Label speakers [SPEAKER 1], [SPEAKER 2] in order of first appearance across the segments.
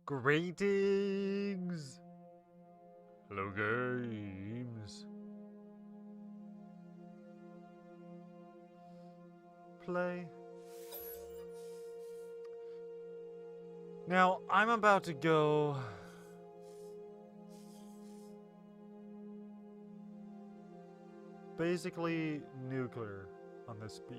[SPEAKER 1] Greetings! Hello, games. Play. Now, I'm about to go... basically nuclear on this beach.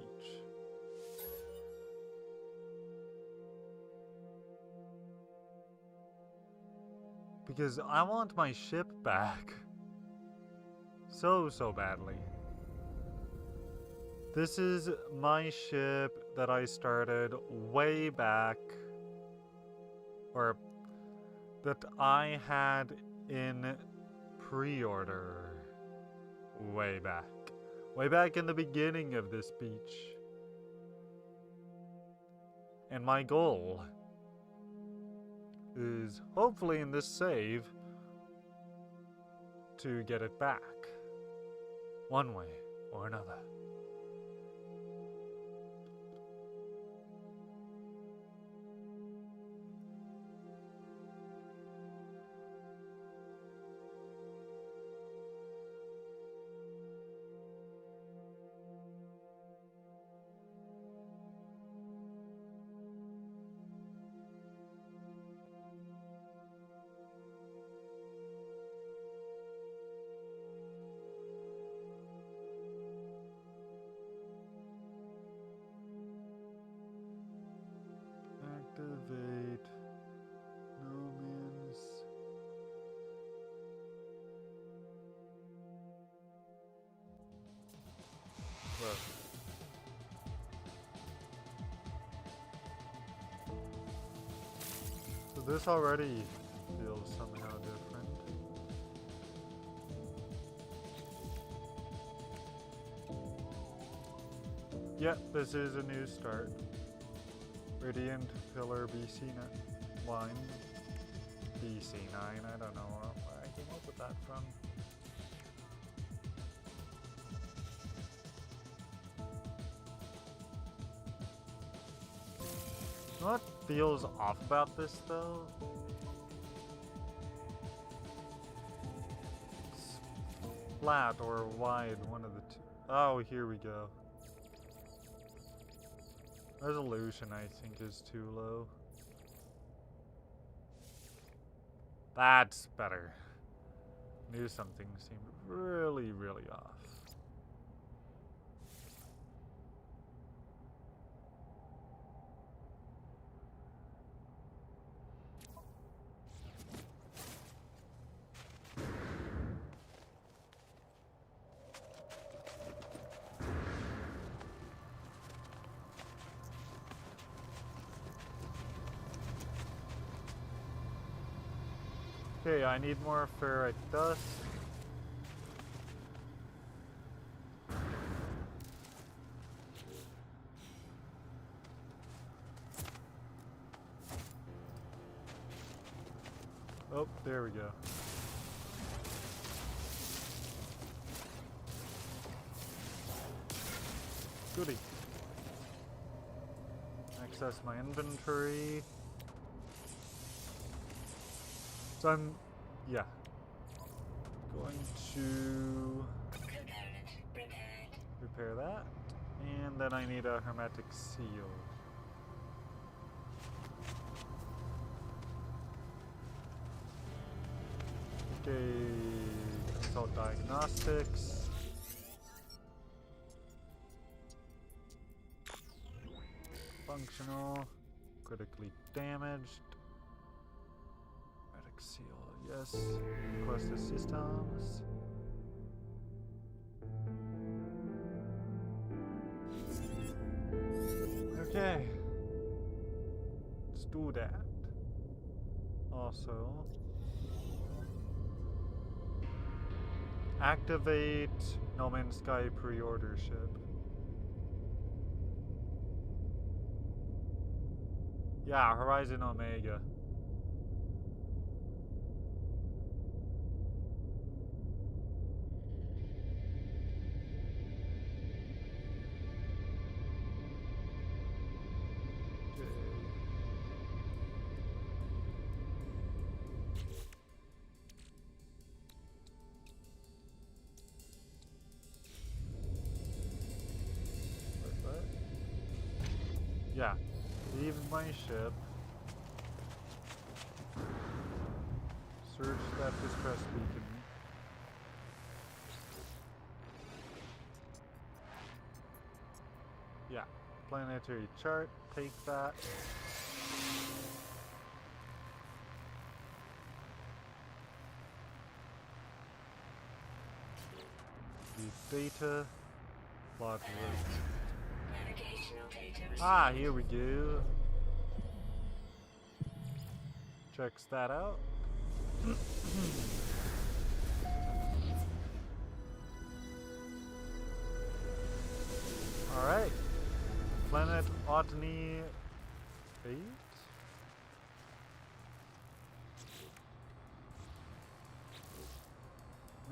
[SPEAKER 1] Because I want my ship back. So badly. This is my ship that I started way back. Or that I had in pre-order. Way back. Way back in the beginning of this beach. And my goal is, hopefully in this save, to get it back. One way or another. Activate Nomanskii. Well. So this already feels somehow different. Yep, this is a new start. Radiant Pillar BC9. BC9, I don't know where I came up with that from. You know what feels off about this though? It's flat or wide, one of the two. Oh, here we go. Resolution, I think, is too low. That's better. Knew something seemed really off. Okay, I need more ferrite dust. Oh, there we go. Goody. Access my inventory. So I'm, yeah, going to repair that, and then I need a hermetic seal. Okay, consult diagnostics. Functional, critically damaged. Seal, yes. Request the systems. Okay. Let's do that. Also, activate Nomanskii pre-order ship. Yeah, Horizon Omega. Yeah. Leave my ship. Search that distress beacon. Yeah. Planetary chart. Take that. Data. Plot list. Ah, here we go. Checks that out. Alright. Planet Otany 8?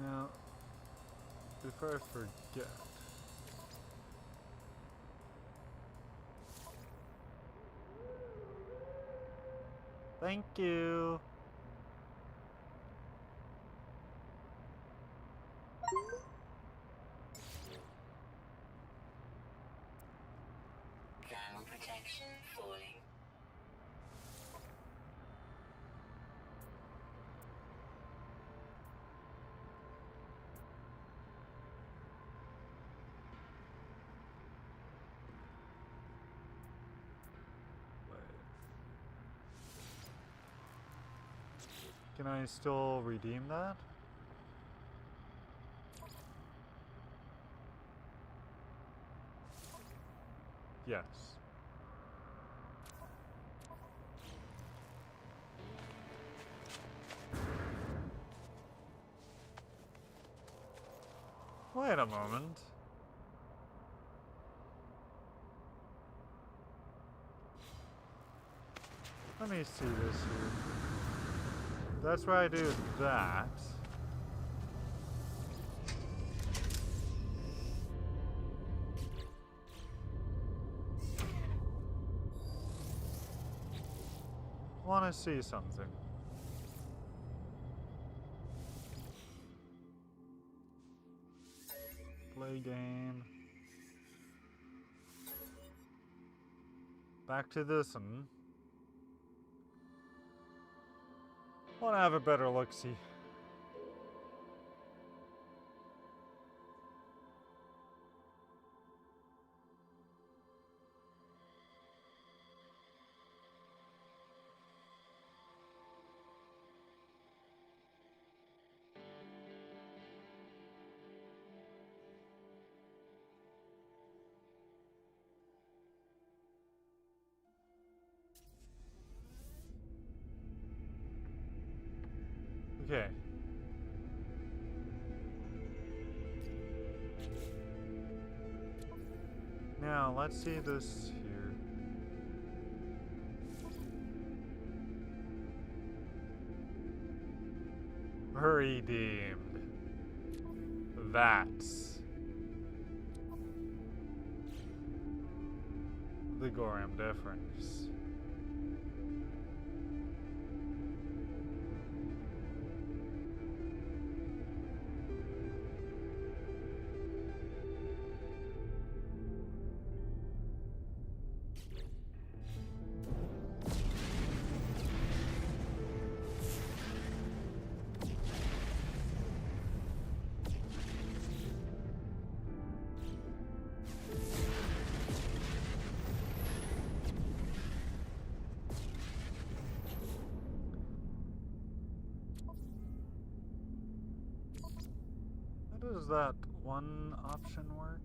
[SPEAKER 1] Now, before I forget. Thank you.
[SPEAKER 2] Thermal protection falling.
[SPEAKER 1] Can I still redeem that? Yes. Wait a moment. Let me see this here. That's where I do that. Want to see something. Play game. Back to this one. Want to have a better look-see. Okay. Now, let's see this here. Redeemed. That's the Gorham difference. How does that one option work?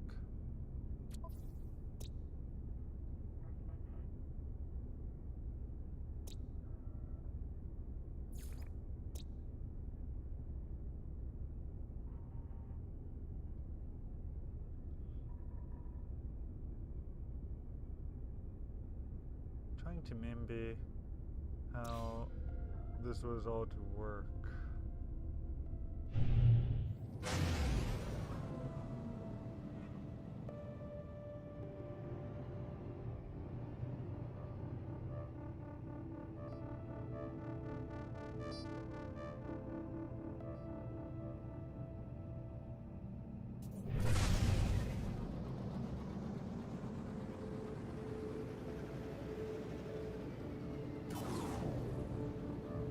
[SPEAKER 1] Trying to remember how this was all to work.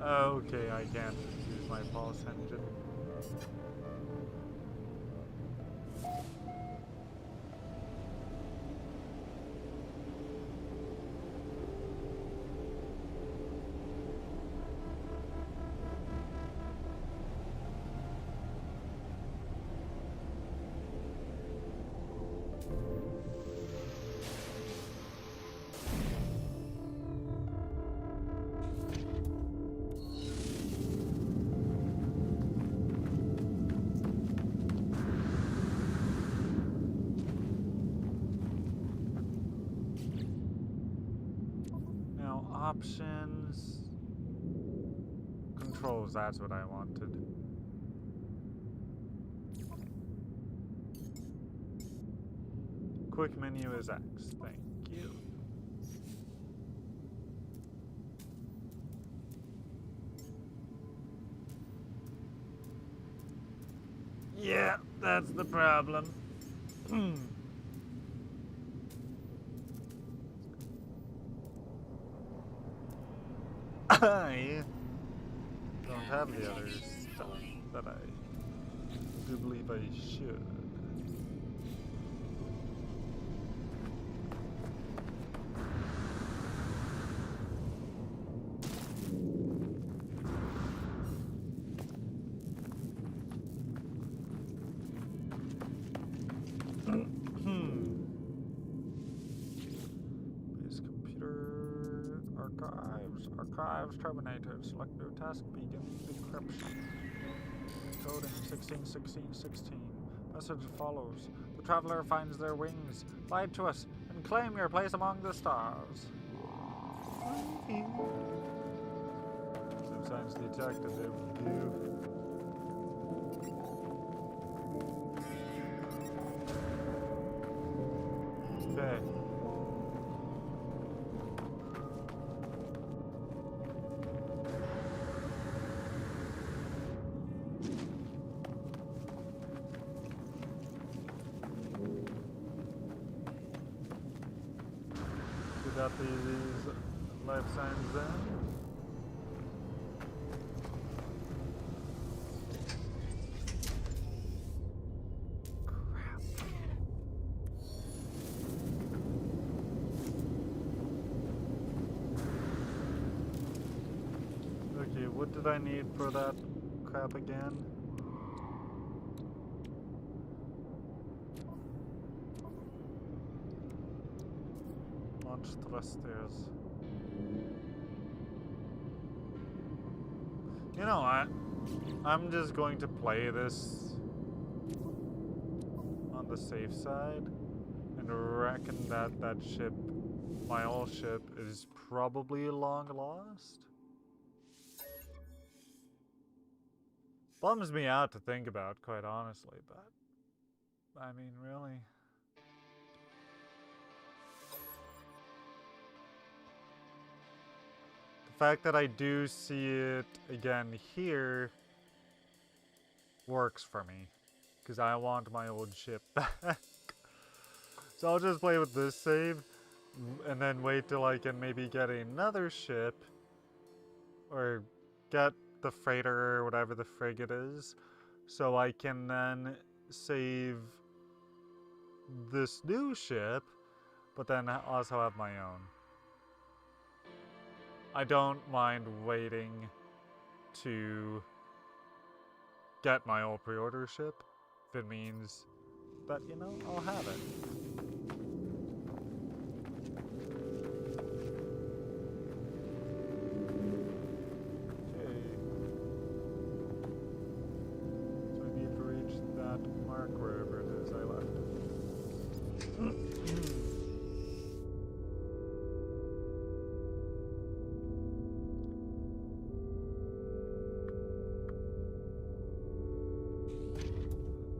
[SPEAKER 1] Okay, I can't use my pulse engine. Now, options. Controls, that's what I wanted. Quick menu is X, thank you. Yeah, that's the problem. I don't have the other stuff that I do believe I should. Base computer archives terminated. Select new task, begin decryption. Coding 161616. Message follows. The traveler finds their wings. Fly to us and claim your place among the stars. Some signs detected. Okay. We got these life signs then. Crap. Okay, what did I need for that crap again? Launch thrusters. You know what? I'm just going to play this on the safe side and reckon that that ship, my old ship, is probably long lost. Bums me out to think about, quite honestly, but I mean, really. The fact that I do see it again here works for me, because I want my old ship back. So I'll just play with this save, and then wait till I can maybe get another ship, or get the freighter or whatever the frigate is, so I can then save this new ship, but then also have my own. I don't mind waiting to get my old pre-order ship if it means that, you know, I'll have it. Okay. So I need to reach that mark wherever it is I left it.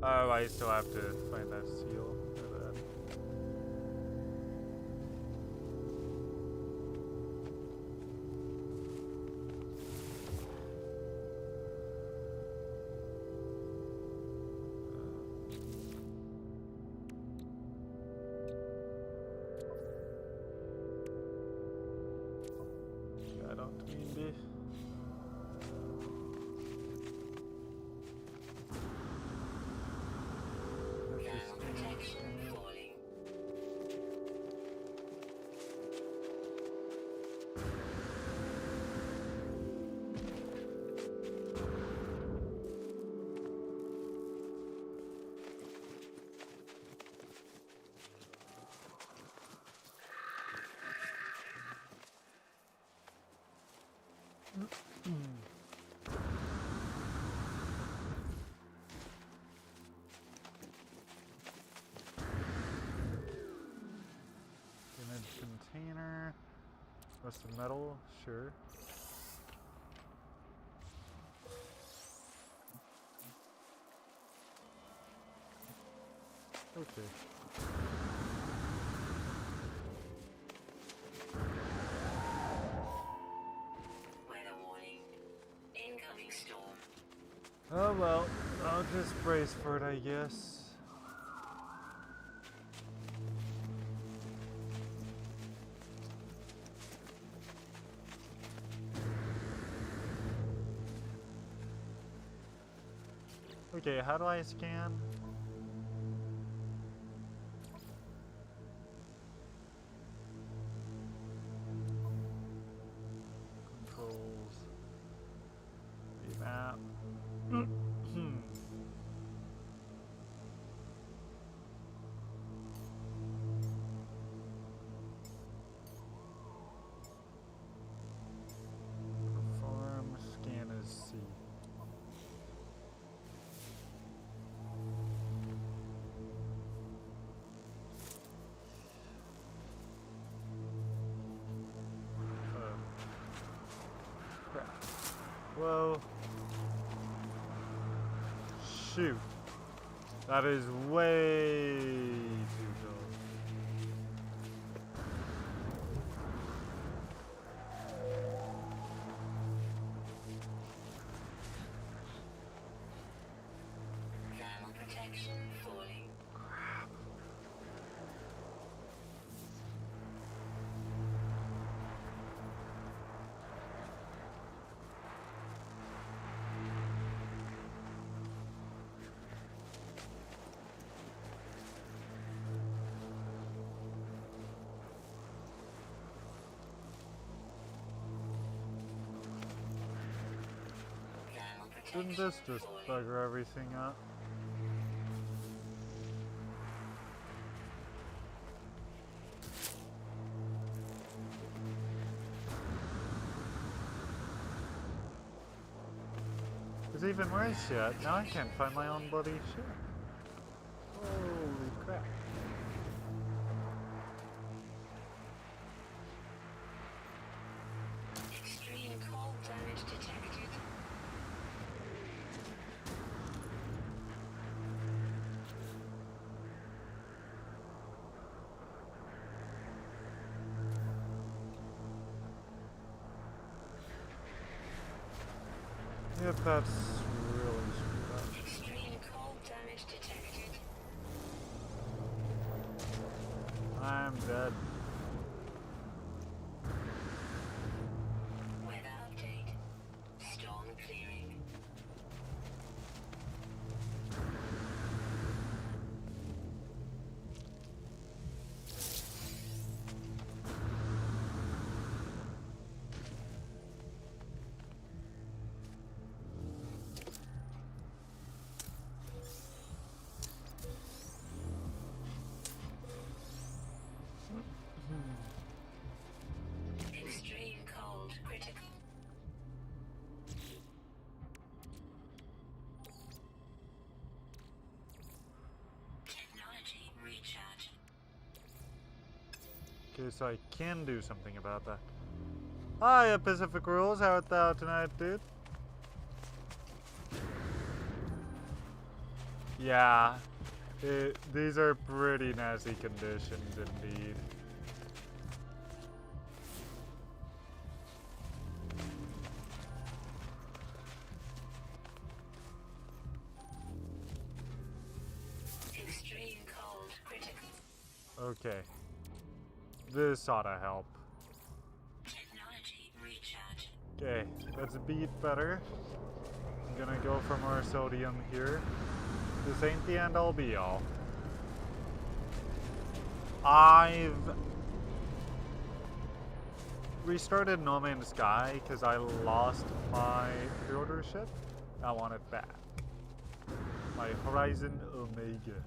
[SPEAKER 1] Oh, I still have to find that seal for that. I don't mean to. Image container. Rusted metal, sure. Okay.
[SPEAKER 2] Weather warning. Incoming storm.
[SPEAKER 1] Oh well, I'll just brace for it, I guess. Okay, how do I scan? Controls. Map. Perform scan as C. Crap. Whoa. Shoot. That is way too dull.
[SPEAKER 2] Thermal protection falling.
[SPEAKER 1] Crap.
[SPEAKER 2] Thermal
[SPEAKER 1] Didn't
[SPEAKER 2] protection
[SPEAKER 1] this just
[SPEAKER 2] falling.
[SPEAKER 1] bugger everything up? There's even worse yet. Now I can't find my own bloody ship. Holy crap.
[SPEAKER 2] Extreme cold damage detected.
[SPEAKER 1] Yep, that's really screwed up.
[SPEAKER 2] Extreme cold damage detected.
[SPEAKER 1] I'm dead.
[SPEAKER 2] Weather update. Storm clearing. Extreme cold critical. Technology recharge.
[SPEAKER 1] Okay, so I can do something about that. Hiya, Pacific Rules. How art thou tonight, dude? Yeah. These are pretty nasty conditions indeed.
[SPEAKER 2] Extreme cold critical.
[SPEAKER 1] Okay. This ought to help.
[SPEAKER 2] Technology recharge.
[SPEAKER 1] Okay, that's a beat better. I'm gonna go for more sodium here. This ain't the end all be all. I've restarted Nomanskii because I lost my pre-order ship. I want it back. My Horizon Omega.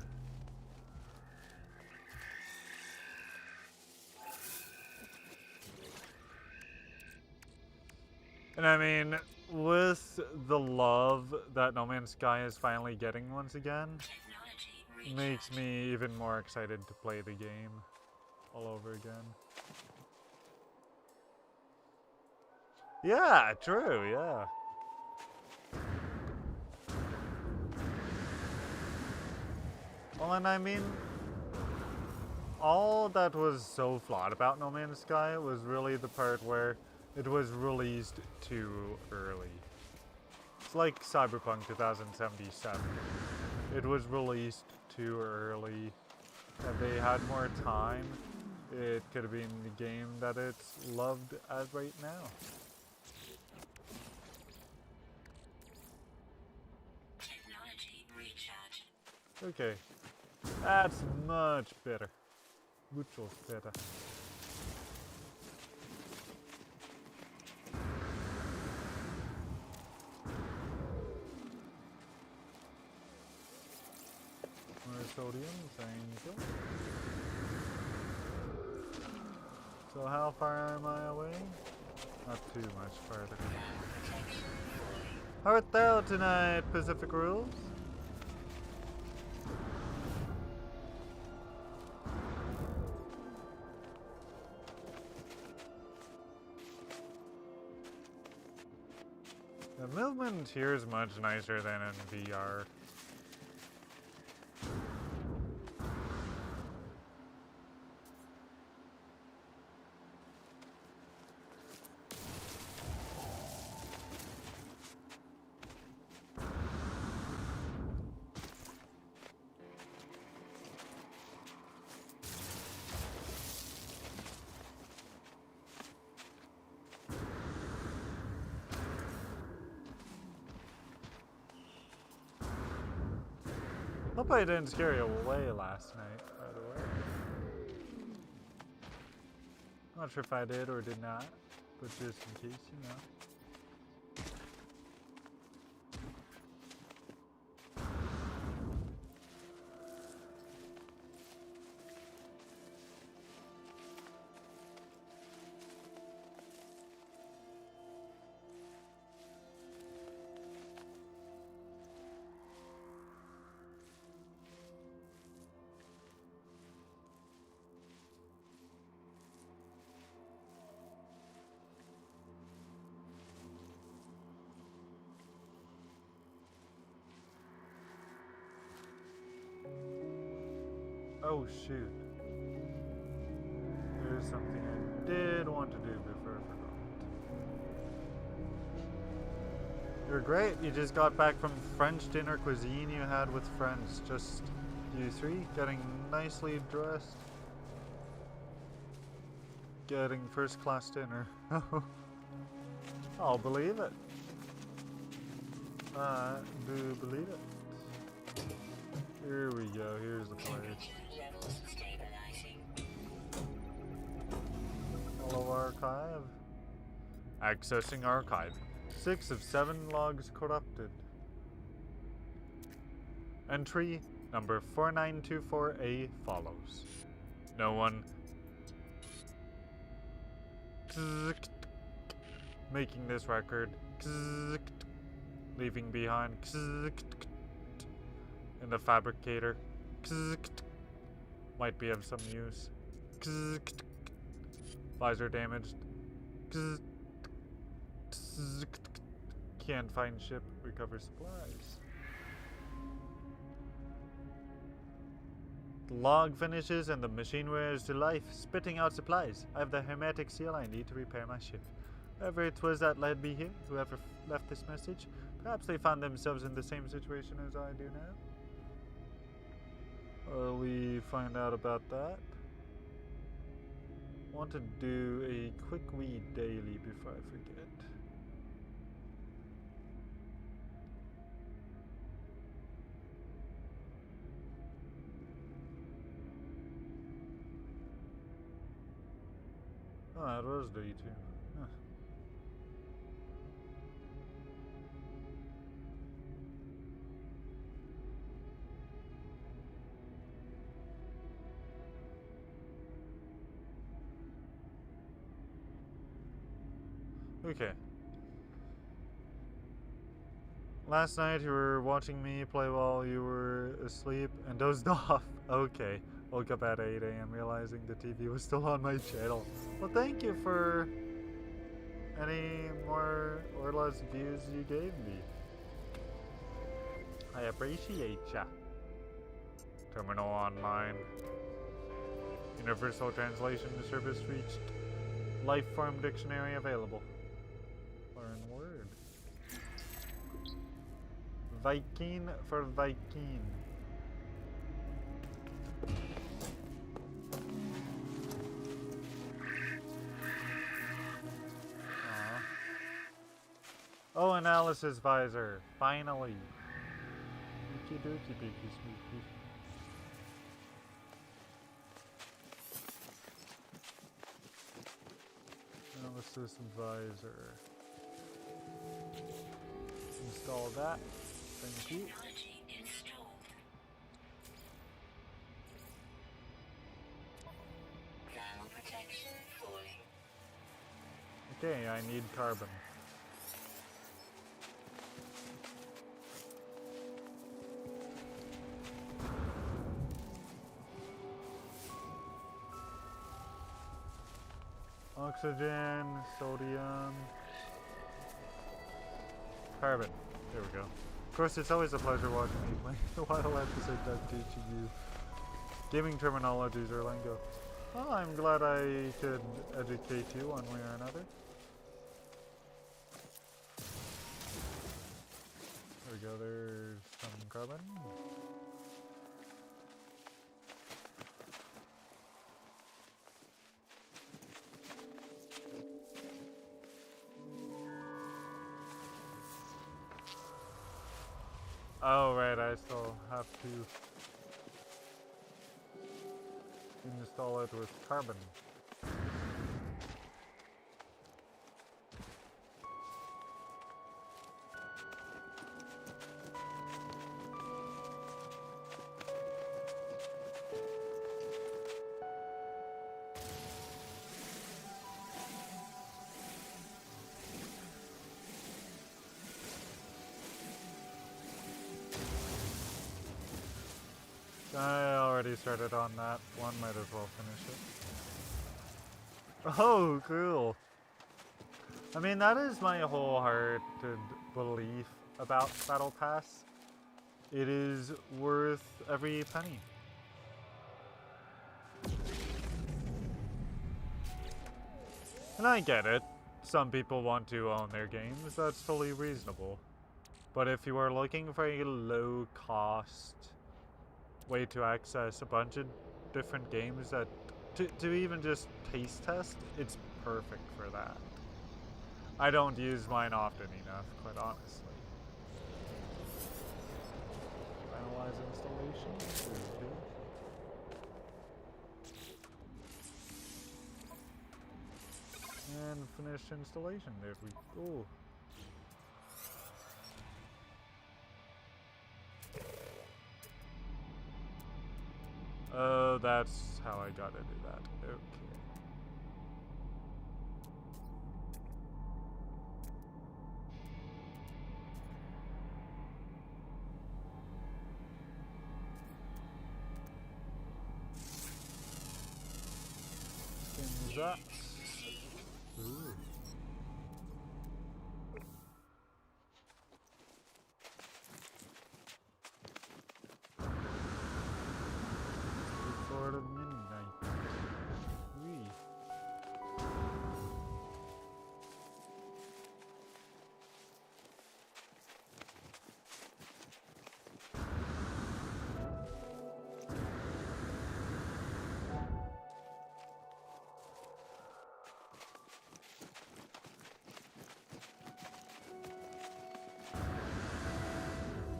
[SPEAKER 1] And I mean, with the love that No Man's Sky is finally getting once again,
[SPEAKER 2] Technology
[SPEAKER 1] makes
[SPEAKER 2] recharge.
[SPEAKER 1] me even more excited to play the game all over again. Yeah, true, yeah. Well, and I mean, all that was so flawed about No Man's Sky was really the part where it was released too early. It's like Cyberpunk 2077. It was released too early. If they had more time, it could have been the game that it's loved as right now.
[SPEAKER 2] Technology recharge.
[SPEAKER 1] Okay, that's much better. Mucho better. More sodium, thank you. So how far am I away? Not too much farther.
[SPEAKER 2] Protection fully.
[SPEAKER 1] How art thou tonight, Pacific Rules? The movement here is much nicer than in VR. Hope I didn't scare you away last night, by the way. Not sure if I did or did not, but just in case, you know. Oh shoot. There's something I did want to do before I forgot. You're great. You just got back from French dinner cuisine you had with friends. Just you three getting nicely dressed. Getting first class dinner. I'll believe it. I do believe it. Here we go. Here's the place.
[SPEAKER 2] Levels stabilizing.
[SPEAKER 1] Hello, archive. Accessing archive. 6 of 7 logs corrupted. Entry number 4924A follows. No one making this record, leaving behind in the fabricator, might be of some use. Visor damaged. Can't find ship, recover supplies. The log finishes and the machine wears to life, spitting out supplies. I have the hermetic seal I need to repair my ship. Whoever it was that led me here, whoever left this message, perhaps they found themselves in the same situation as I do now. Will we find out about that? Want to do a quick read daily before I forget. Oh, it was day 2. Huh. Okay. Last night you were watching me play while you were asleep and dozed off. Okay. Woke up at 8 a.m. realizing the TV was still on my channel. Well, thank you for any more or less views you gave me. I appreciate ya. Terminal online. Universal Translation Service reached. Life Form Dictionary available. Learn word. Viking for Viking. Aww. Oh, analysis visor. Finally. Dookie dookie beaky spooky. Analysis visor. Install that. Thank you.
[SPEAKER 2] Technology installed. Thermal protection falling.
[SPEAKER 1] Okay, I need carbon. Oxygen, sodium, carbon. There we go. Of course, it's always a pleasure watching me play while at the same time teaching you gaming terminologies or lingo. Well, I'm glad I could educate you one way or another. There we go, there's some carbon. Oh, right, I still have to install it with carbon. I already started on that one, might as well finish it. Oh, cool. I mean, that is my wholehearted belief about Battle Pass. It is worth every penny. And I get it. Some people want to own their games, that's totally reasonable. But if you are looking for a low cost way to access a bunch of different games that to even just taste test, it's perfect for that. I don't use mine often enough, quite honestly. Finalize installation. And finish installation. There we go. Oh, that's how I gotta do that. Okay. Skins up. Ooh. Sword of Midnight. Wee.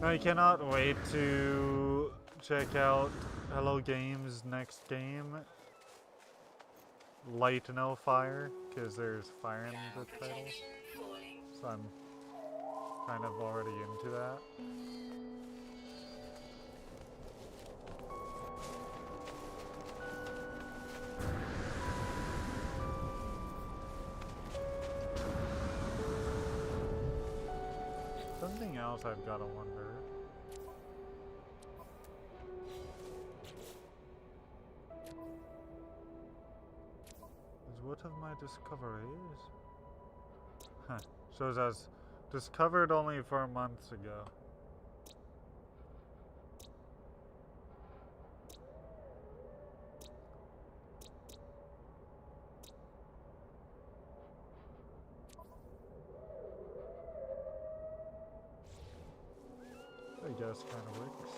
[SPEAKER 1] I cannot wait to check out Hello Games' next game, Light No Fire, because there's fire in the title. So I'm kind of already into that. Something else I've got to wonder. Is what of my discoveries? Huh. Shows as discovered only 4 months ago. I guess kind of works.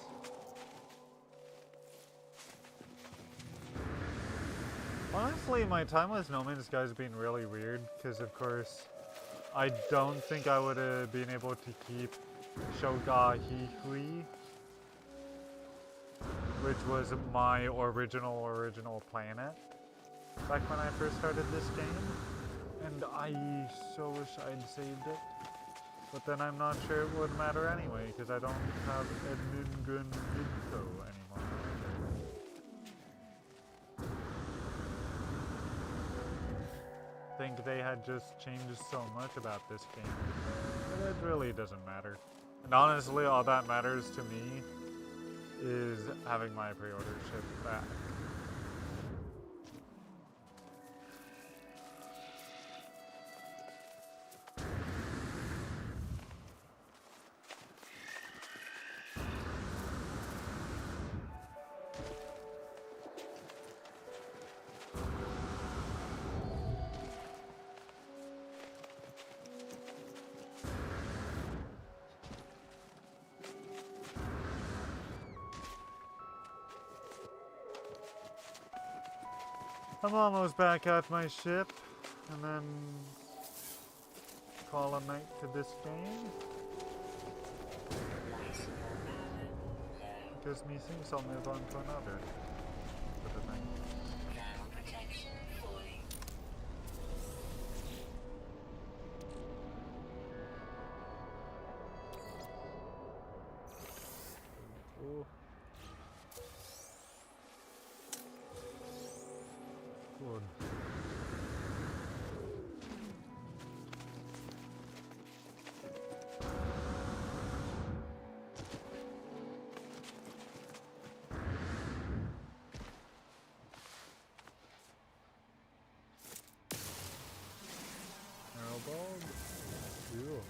[SPEAKER 1] Honestly, my time with Nomanskii has been really weird, because of course, I don't think I would have been able to keep Shogahihui, which was my original planet, back when I first started this game. And I so wish I'd saved it. But then I'm not sure it would matter anyway, because I don't have Edmundgun info anymore. I think they had just changed so much about this game, but it really doesn't matter. And honestly, all that matters to me is having my pre-order shipped back. I'm almost back at my ship, and then call a night to this game. Because methinks I'll move on to another for the night.
[SPEAKER 2] Thermal protection fully.
[SPEAKER 1] Oh. Good. Arrowball? Cool.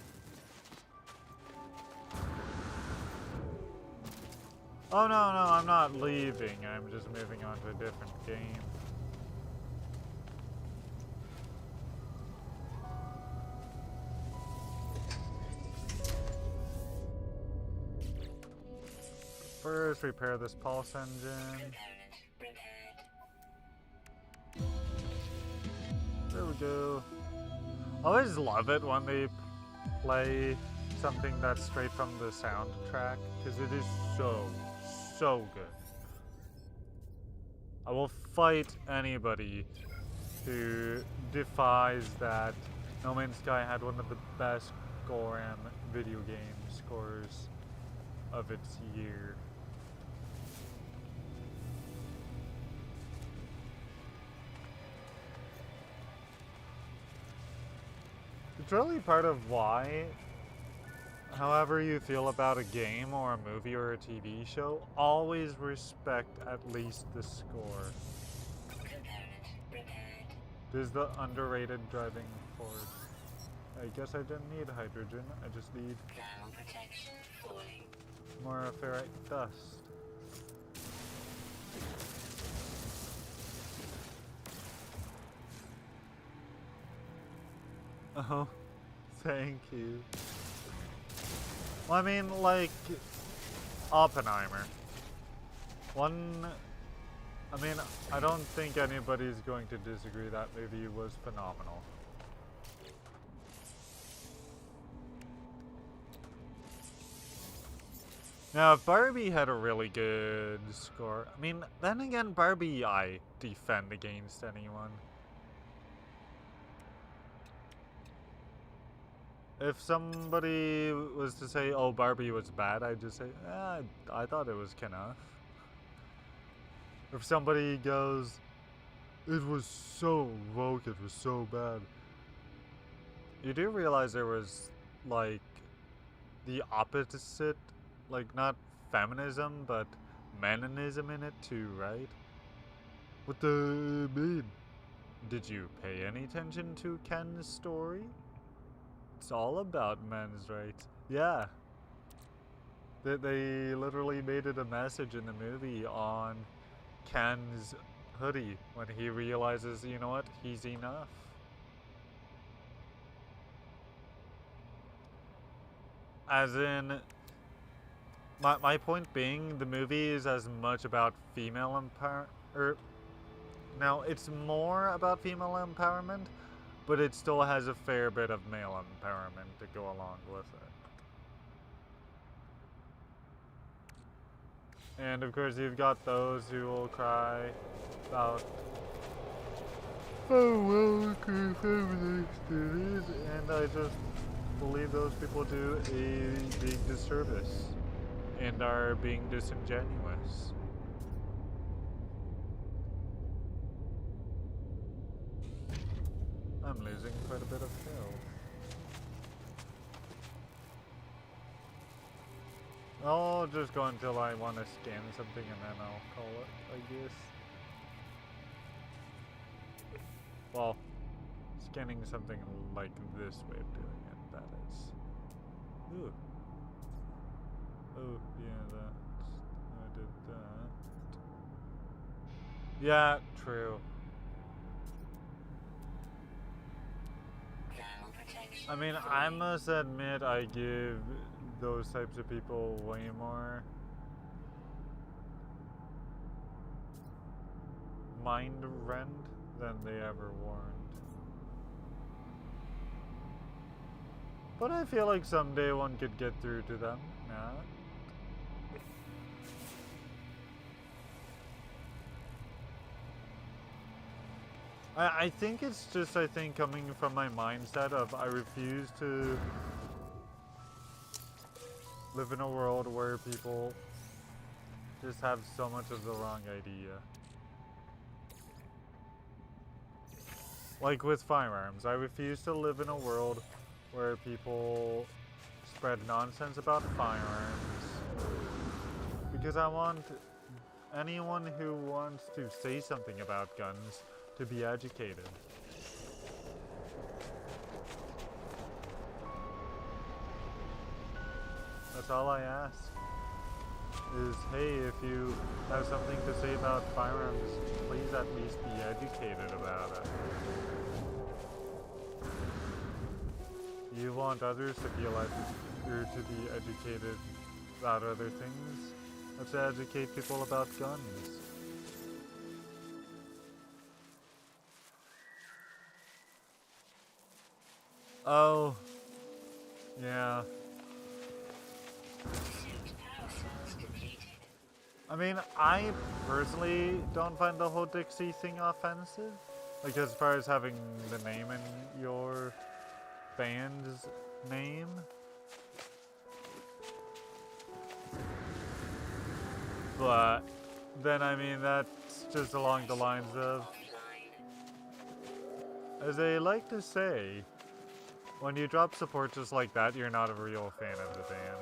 [SPEAKER 1] Oh no, I'm not leaving. I'm just moving on to a different game. First, repair this pulse engine. There we go. I always love it when they play something that's straight from the soundtrack, because it is so good. I will fight anybody who defies that Nomanskii had one of the best Goram video game scores of its year. It's really part of why, however you feel about a game or a movie or a TV show, always respect at least the score. It is the underrated driving force. I guess I didn't need hydrogen, I just need more ferrite dust. Oh, thank you. Well, I mean, like, Oppenheimer. I mean, I don't think anybody's going to disagree that movie was phenomenal. Now, if Barbie had a really good score, I mean, then again, Barbie, I defend against anyone. If somebody was to say, oh, Barbie was bad, I'd just say, I thought it was enough. If somebody goes, it was so woke, it was so bad. You do realize there was, like, the opposite, like not feminism, but meninism in it too, right? What the mean? Did you pay any attention to Ken's story? It's all about men's rights. Yeah. They literally made it a message in the movie on Ken's hoodie when he realizes, you know what, he's enough. As in, my point being, the movie is as much about female empowerment. Now, it's more about female empowerment, but it still has a fair bit of male empowerment to go along with it. And of course, you've got those who will cry about, oh, well, okay, feminist it is, and I just believe those people do a big disservice and are being disingenuous. I'm losing quite a bit of health. I'll just go until I want to scan something and then I'll call it, I guess. Well, scanning something like this way of doing it, that is. Ooh. Oh, yeah, I did that. Yeah, true. I mean, I must admit I give those types of people way more mind rent than they ever warned. But I feel like someday one could get through to them. Nah. I think it's just, coming from my mindset of I refuse to live in a world where people just have so much of the wrong idea. Like with firearms, I refuse to live in a world where people spread nonsense about firearms. Because I want anyone who wants to say something about guns to be educated. That's all I ask. Is, hey, if you have something to say about firearms, please at least be educated about it. You want others to feel like you're to be educated about other things? Let's educate people about guns. Oh, yeah. I mean, I personally don't find the whole Dixie thing offensive. Like, as far as having the name in your band's name. But then, I mean, that's just along the lines of, as they like to say, when you drop support just like that, you're not a real fan of the band.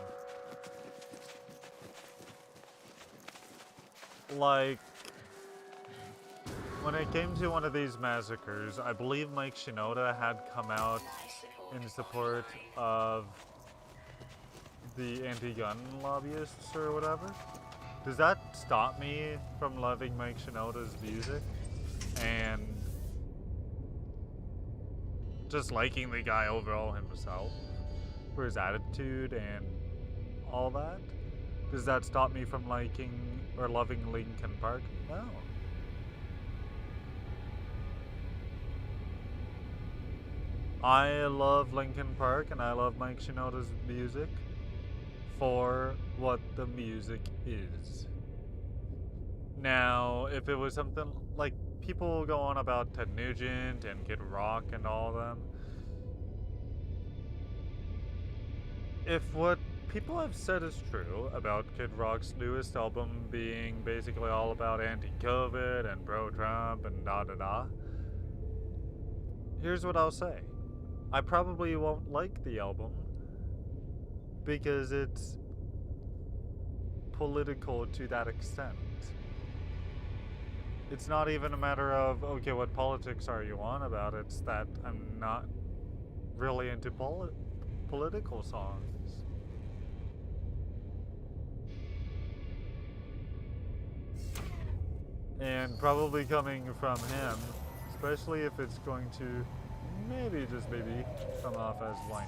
[SPEAKER 1] Like, when it came to one of these massacres, I believe Mike Shinoda had come out in support of the anti-gun lobbyists or whatever. Does that stop me from loving Mike Shinoda's music and just liking the guy overall himself for his attitude and all that? Does that stop me from liking or loving Linkin Park? No. I love Linkin Park and I love Mike Shinoda's music for what the music is. Now, if it was something like people go on about Ted Nugent and Kid Rock and all of them, if what people have said is true about Kid Rock's newest album being basically all about anti-COVID and pro-Trump and da-da-da, here's what I'll say. I probably won't like the album, because it's political to that extent. It's not even a matter of, okay, what politics are you on about? It's that I'm not really into political songs. And probably coming from him, especially if it's going to maybe, just maybe, come off as whiny.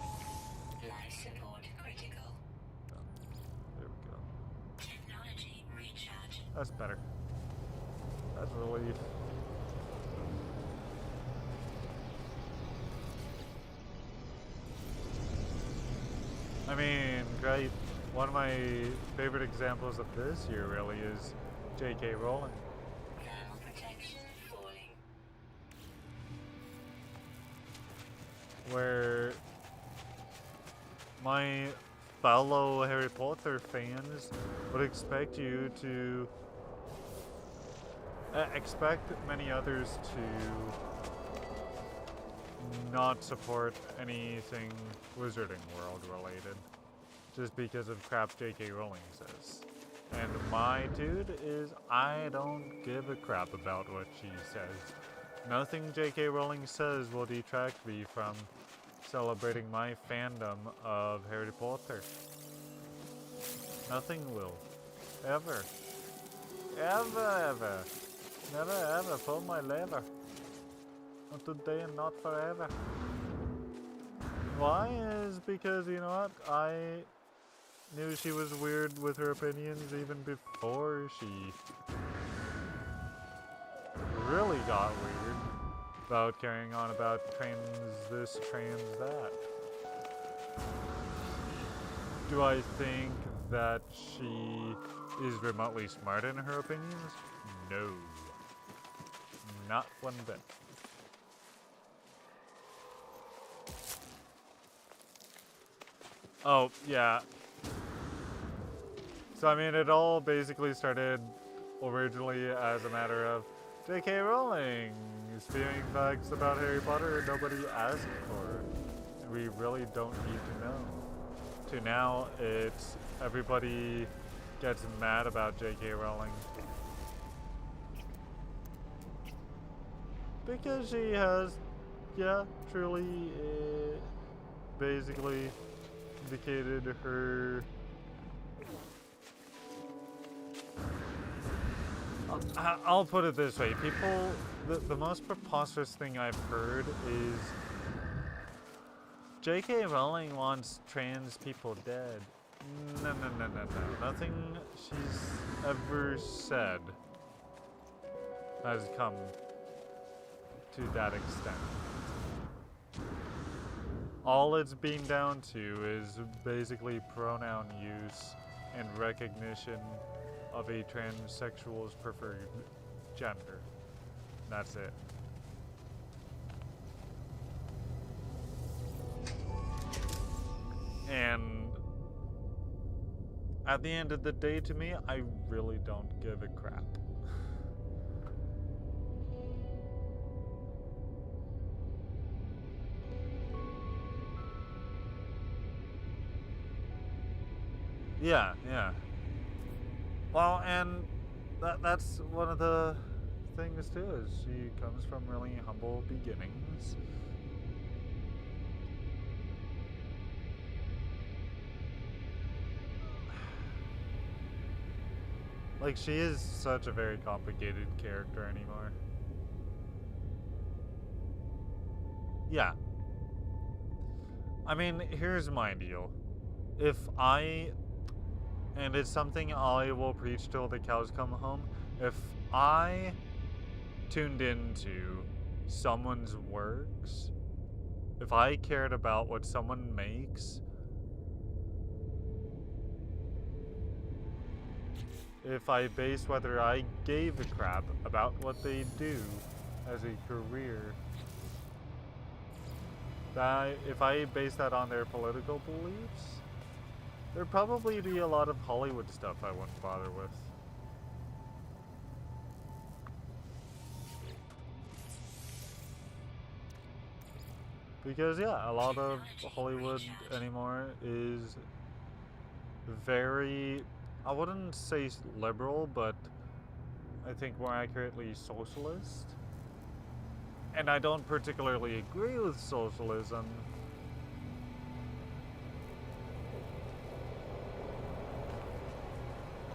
[SPEAKER 2] Life support critical.
[SPEAKER 1] There we go.
[SPEAKER 2] Technology recharge.
[SPEAKER 1] That's better. That's a relief. I mean, great. One of my favorite examples of this year really is J.K. Rowling.
[SPEAKER 2] Thermal protection falling.
[SPEAKER 1] Where my fellow Harry Potter fans would expect you to expect many others to not support anything Wizarding World related just because of crap J.K. Rowling says. And my dude is, I don't give a crap about what she says. Nothing J.K. Rowling says will detract me from celebrating my fandom of Harry Potter. Nothing will. Ever. Ever. Never ever pull my lever. Not today and not forever. Why is because, you know what, I knew she was weird with her opinions even before she really got weird about carrying on about trans this, trans that. Do I think that she is remotely smart in her opinions? No. Not one bit. Oh, yeah. So, I mean, it all basically started originally as a matter of J.K. Rowling spewing facts about Harry Potter nobody asked for. And we really don't need to know. To now, it's everybody gets mad about J.K. Rowling. Because she has, yeah, truly, basically indicated her... I'll put it this way. People, the most preposterous thing I've heard is J.K. Rowling wants trans people dead. No. Nothing she's ever said has come to that extent. All it's been down to is basically pronoun use and recognition of a transsexual's preferred gender. That's it. And at the end of the day, to me, I really don't give a crap. Yeah. Well, and that's one of the things too, is she comes from really humble beginnings. Like, she is such a very complicated character anymore. Yeah. I mean, here's my deal. If I... And it's something I will preach till the cows come home. If I tuned into someone's works, if I cared about what someone makes, if I based whether I gave a crap about what they do as a career, that if I base that on their political beliefs, there'd probably be a lot of Hollywood stuff I wouldn't bother with. Because, yeah, a lot of Hollywood anymore is very, I wouldn't say liberal, but I think more accurately socialist. And I don't particularly agree with socialism.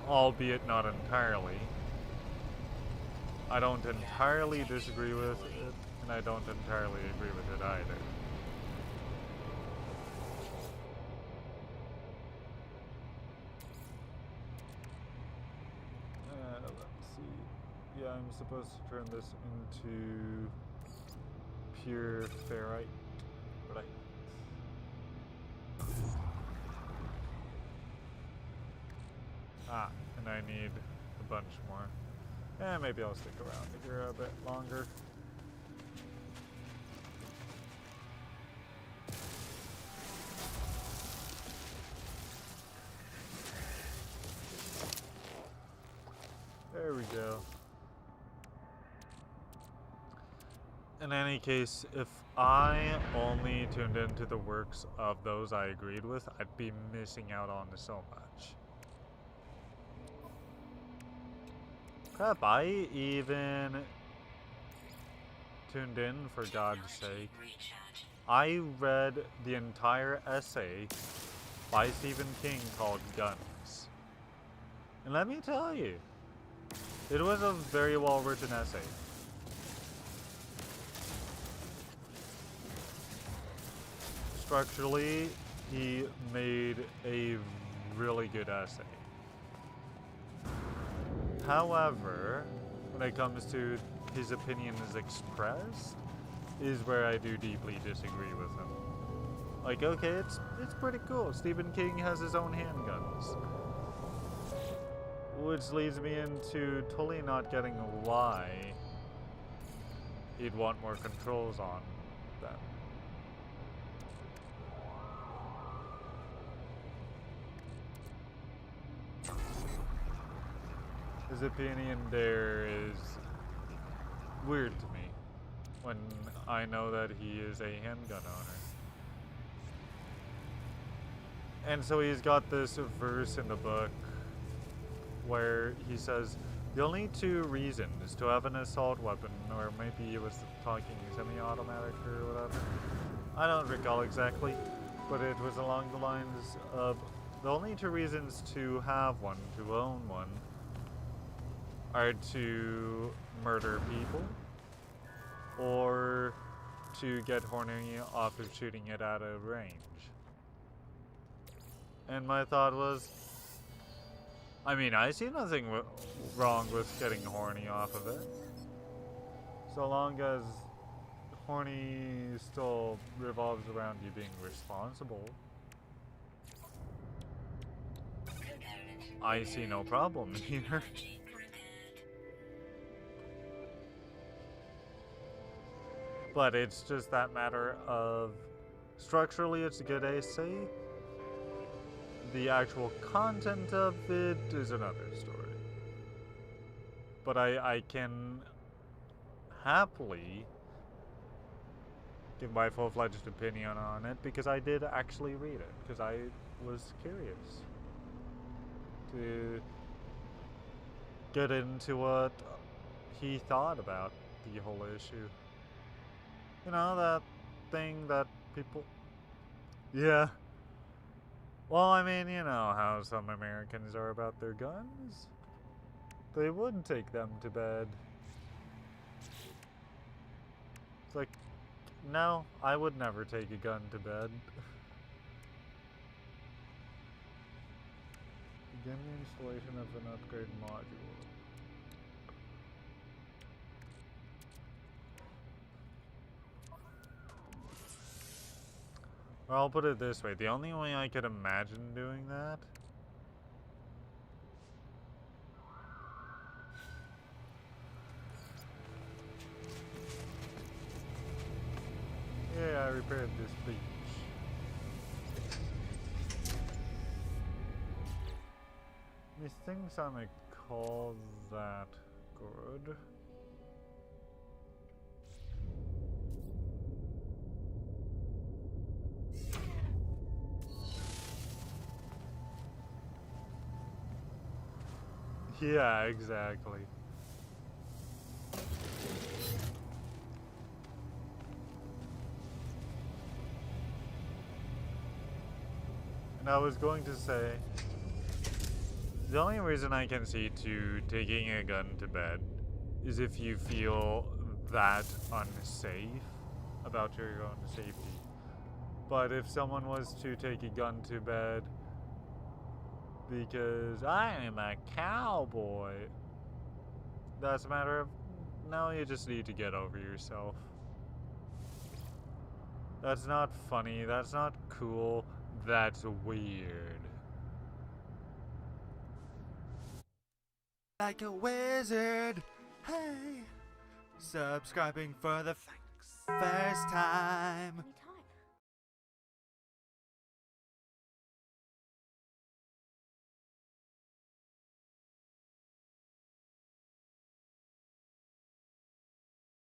[SPEAKER 1] Albeit not entirely. I don't entirely disagree with it, and I don't entirely agree with it either. Let's see. Yeah, I'm supposed to turn this into pure ferrite. Right. Ah, and I need a bunch more. Maybe I'll stick around here a bit longer. There we go. In any case, if I only tuned into the works of those I agreed with, I'd be missing out on so much. Crap, I even tuned in, for God's sake. I read the entire essay by Stephen King called Guns. And let me tell you, it was a very well written essay. Structurally, he made a really good essay. However, when it comes to his opinion as expressed, is where I do deeply disagree with him. Like, okay, it's pretty cool. Stephen King has his own handguns. Which leads me into totally not getting why he'd want more controls on them. His opinion there is weird to me when I know that he is a handgun owner. And so he's got this verse in the book where he says, the only two reasons to have an assault weapon, or maybe he was talking semi-automatic or whatever, I don't recall exactly, but it was along the lines of, the only two reasons to have one, to own one, are to murder people, or to get horny off of shooting it at a range. And my thought was, I mean, I see nothing wrong with getting horny off of it. So long as horny still revolves around you being responsible, I see no problem here. But it's just that matter of, structurally it's a good essay. The actual content of it is another story. But I can happily give my full-fledged opinion on it because I did actually read it, because I was curious to get into what he thought about the whole issue. You know, that thing that people... Yeah. Well, I mean, you know how some Americans are about their guns. They would take them to bed. It's like, no, I would never take a gun to bed. Begin the installation of an upgrade module. Or I'll put it this way, the only way I could imagine doing that yeah, I repaired this beach. Methinks I may call that good. Yeah, exactly. And I was going to say, the only reason I can see to taking a gun to bed is if you feel that unsafe about your own safety. But if someone was to take a gun to bed because I am a cowboy, that's a matter of, no, you just need to get over yourself. That's not funny, that's not cool, that's weird. Like a wizard, hey, subscribing for the first time.